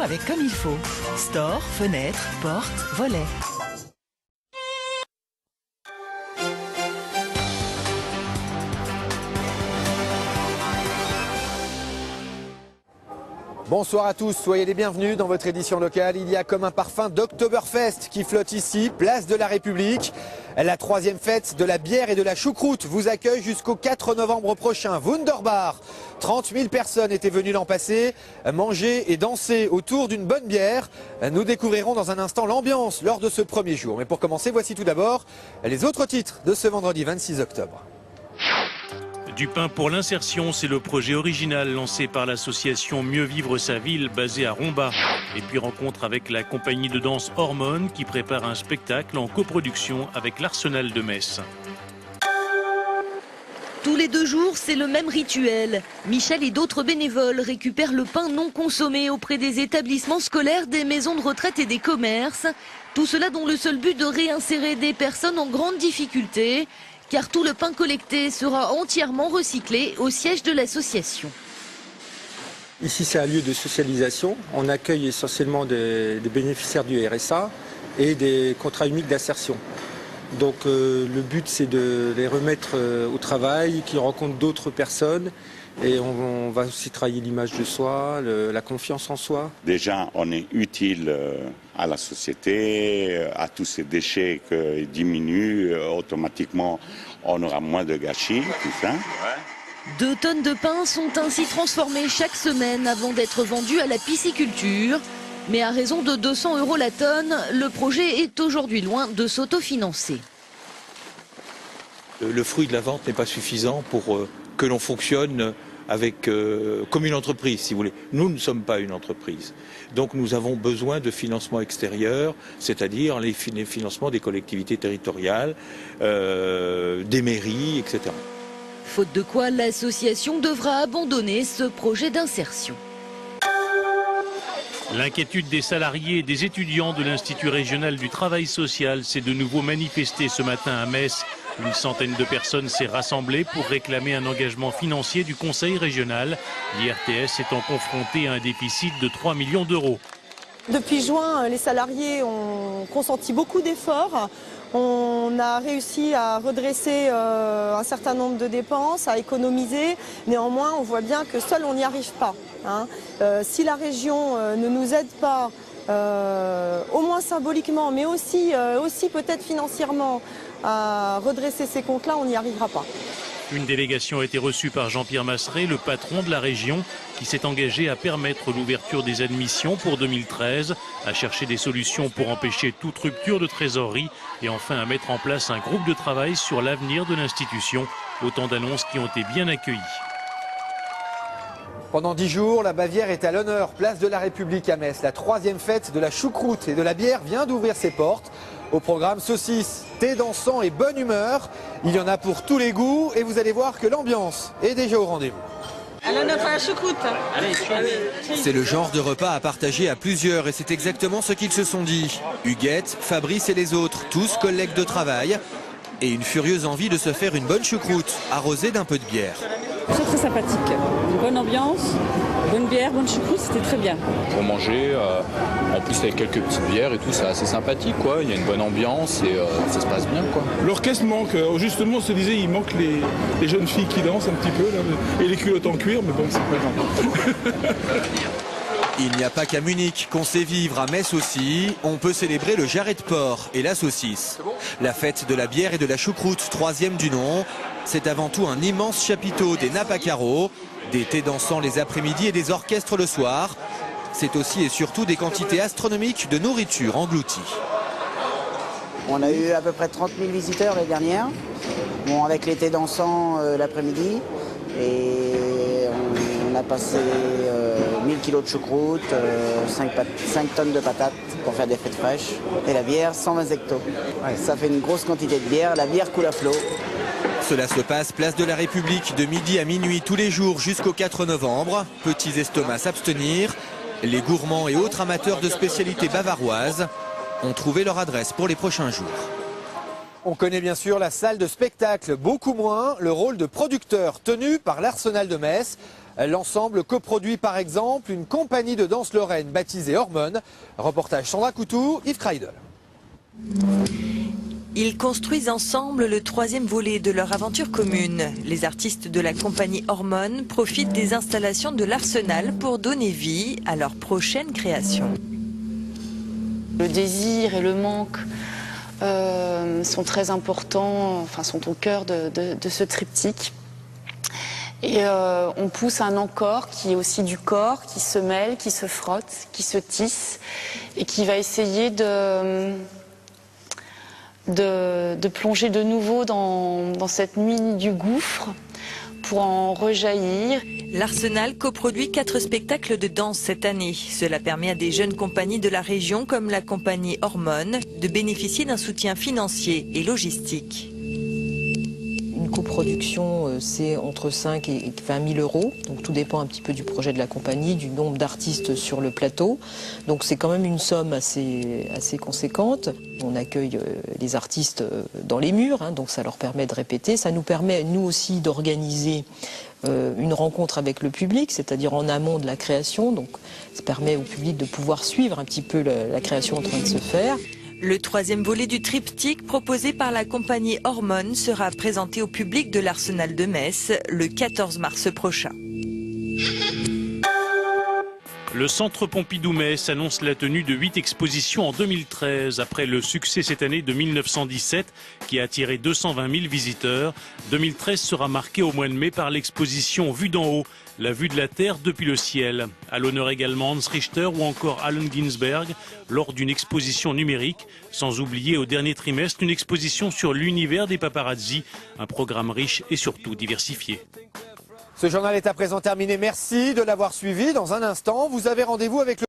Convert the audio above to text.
avec comme il faut. Store, fenêtres, portes, volets. Bonsoir à tous, soyez les bienvenus dans votre édition locale. Il y a comme un parfum d'Oktoberfest qui flotte ici, place de la République. La troisième fête de la bière et de la choucroute vous accueille jusqu'au 4 novembre prochain. Wunderbar, 30 000 personnes étaient venues l'an passé manger et danser autour d'une bonne bière. Nous découvrirons dans un instant l'ambiance lors de ce premier jour. Mais pour commencer, voici tout d'abord les autres titres de ce vendredi 26 octobre. Du pain pour l'insertion, c'est le projet original lancé par l'association Mieux Vivre Sa Ville basée à Romba. Et puis rencontre avec la compagnie de danse Hormones qui prépare un spectacle en coproduction avec l'Arsenal de Metz. Tous les 2 jours, c'est le même rituel. Michel et d'autres bénévoles récupèrent le pain non consommé auprès des établissements scolaires, des maisons de retraite et des commerces. Tout cela dont le seul but de réinsérer des personnes en grande difficulté. Car tout le pain collecté sera entièrement recyclé au siège de l'association. Ici, c'est un lieu de socialisation. On accueille essentiellement des bénéficiaires du RSA et des contrats uniques d'insertion. Donc le but, c'est de les remettre au travail, qu'ils rencontrent d'autres personnes. Et on va aussi travailler l'image de soi, la confiance en soi. Déjà, on est utile à la société, à tous ces déchets qui diminuent. Automatiquement, on aura moins de gâchis, tout ça. 2 tonnes de pain sont ainsi transformées chaque semaine avant d'être vendues à la pisciculture. Mais à raison de 200 € la tonne, le projet est aujourd'hui loin de s'autofinancer. Le fruit de la vente n'est pas suffisant pour que l'on fonctionne avec, comme une entreprise, si vous voulez. Nous ne sommes pas une entreprise. Donc nous avons besoin de financement extérieur, c'est-à-dire les financements des collectivités territoriales, des mairies, etc. Faute de quoi, l'association devra abandonner ce projet d'insertion. L'inquiétude des salariés et des étudiants de l'Institut régional du travail social s'est de nouveau manifestée ce matin à Metz. Une centaine de personnes s'est rassemblée pour réclamer un engagement financier du Conseil régional, l'IRTS étant confronté à un déficit de 3 millions d'euros. Depuis juin, les salariés ont consenti beaucoup d'efforts. On a réussi à redresser un certain nombre de dépenses, à économiser. Néanmoins, on voit bien que seul on n'y arrive pas. Si la région ne nous aide pas, au moins symboliquement, mais aussi peut-être financièrement, à redresser ces comptes-là, on n'y arrivera pas. Une délégation a été reçue par Jean-Pierre Masseret, le patron de la région, qui s'est engagé à permettre l'ouverture des admissions pour 2013, à chercher des solutions pour empêcher toute rupture de trésorerie et enfin à mettre en place un groupe de travail sur l'avenir de l'institution. Autant d'annonces qui ont été bien accueillies. Pendant 10 jours, la Bavière est à l'honneur, place de la République à Metz. La troisième fête de la choucroute et de la bière vient d'ouvrir ses portes. Au programme saucisses, thé dansant et bonne humeur. Il y en a pour tous les goûts et vous allez voir que l'ambiance est déjà au rendez-vous. Alors on a fait la choucroute. C'est le genre de repas à partager à plusieurs et c'est exactement ce qu'ils se sont dit. Huguette, Fabrice et les autres, tous collègues de travail. Et une furieuse envie de se faire une bonne choucroute, arrosée d'un peu de bière. C'est très sympathique. Une bonne ambiance, bonne bière, bonne choucroute, c'était très bien. Pour manger, en plus avec quelques petites bières et tout, c'est assez sympathique, quoi. Il y a une bonne ambiance et ça se passe bien, quoi. L'orchestre manque. Justement, on se disait, il manque les jeunes filles qui dansent un petit peu, là, et les culottes en cuir, mais bon, c'est pas grave. Il n'y a pas qu'à Munich qu'on sait vivre, à Metz aussi. On peut célébrer le jarret de porc et la saucisse. La fête de la bière et de la choucroute, troisième du nom. C'est avant tout un immense chapiteau des nappes à carreaux, des thés dansants les après-midi et des orchestres le soir. C'est aussi et surtout des quantités astronomiques de nourriture engloutie. On a eu à peu près 30 000 visiteurs l'année dernière, bon, avec les thés dansants l'après-midi. Et on a passé 1000 kilos de choucroute, 5 tonnes de patates pour faire des frites fraîches. Et la bière, 120 hectos. Ouais, ça fait une grosse quantité de bière. La bière coule à flot. Cela se passe place de la République de midi à minuit tous les jours jusqu'au 4 novembre. Petits estomacs s'abstenir. Les gourmands et autres amateurs de spécialités bavaroises ont trouvé leur adresse pour les prochains jours. On connaît bien sûr la salle de spectacle, beaucoup moins le rôle de producteur tenu par l'Arsenal de Metz. L'ensemble coproduit par exemple une compagnie de danse lorraine baptisée Hormone. Reportage Sandra Coutou, Yves Kreidel. Ils construisent ensemble le troisième volet de leur aventure commune. Les artistes de la compagnie Hormone profitent des installations de l'Arsenal pour donner vie à leur prochaine création. Le désir et le manque sont très importants, enfin sont au cœur de ce triptyque. Et on pousse un encore qui est aussi du corps, qui se mêle, qui se frotte, qui se tisse et qui va essayer de plonger de nouveau dans cette nuit du gouffre pour en rejaillir. L'Arsenal coproduit 4 spectacles de danse cette année. Cela permet à des jeunes compagnies de la région comme la compagnie Hormone de bénéficier d'un soutien financier et logistique. Une coproduction, c'est entre 5 et 20 000 euros. Donc tout dépend un petit peu du projet de la compagnie, du nombre d'artistes sur le plateau. Donc c'est quand même une somme assez conséquente. On accueille les artistes dans les murs, hein, donc ça leur permet de répéter. Ça nous permet, nous aussi, d'organiser une rencontre avec le public, c'est-à-dire en amont de la création. Donc ça permet au public de pouvoir suivre un petit peu la création en train de se faire. Le troisième volet du triptyque proposé par la compagnie Hormone sera présenté au public de l'Arsenal de Metz le 14 mars prochain. Le Centre Pompidou-Metz annonce la tenue de 8 expositions en 2013. Après le succès cette année de 1917 qui a attiré 220 000 visiteurs, 2013 sera marqué au mois de mai par l'exposition Vue d'en haut, la vue de la Terre depuis le ciel. À l'honneur également Hans Richter ou encore Allen Ginsberg lors d'une exposition numérique. Sans oublier au dernier trimestre une exposition sur l'univers des paparazzi, un programme riche et surtout diversifié. Ce journal est à présent terminé. Merci de l'avoir suivi. Dans un instant, vous avez rendez-vous avec le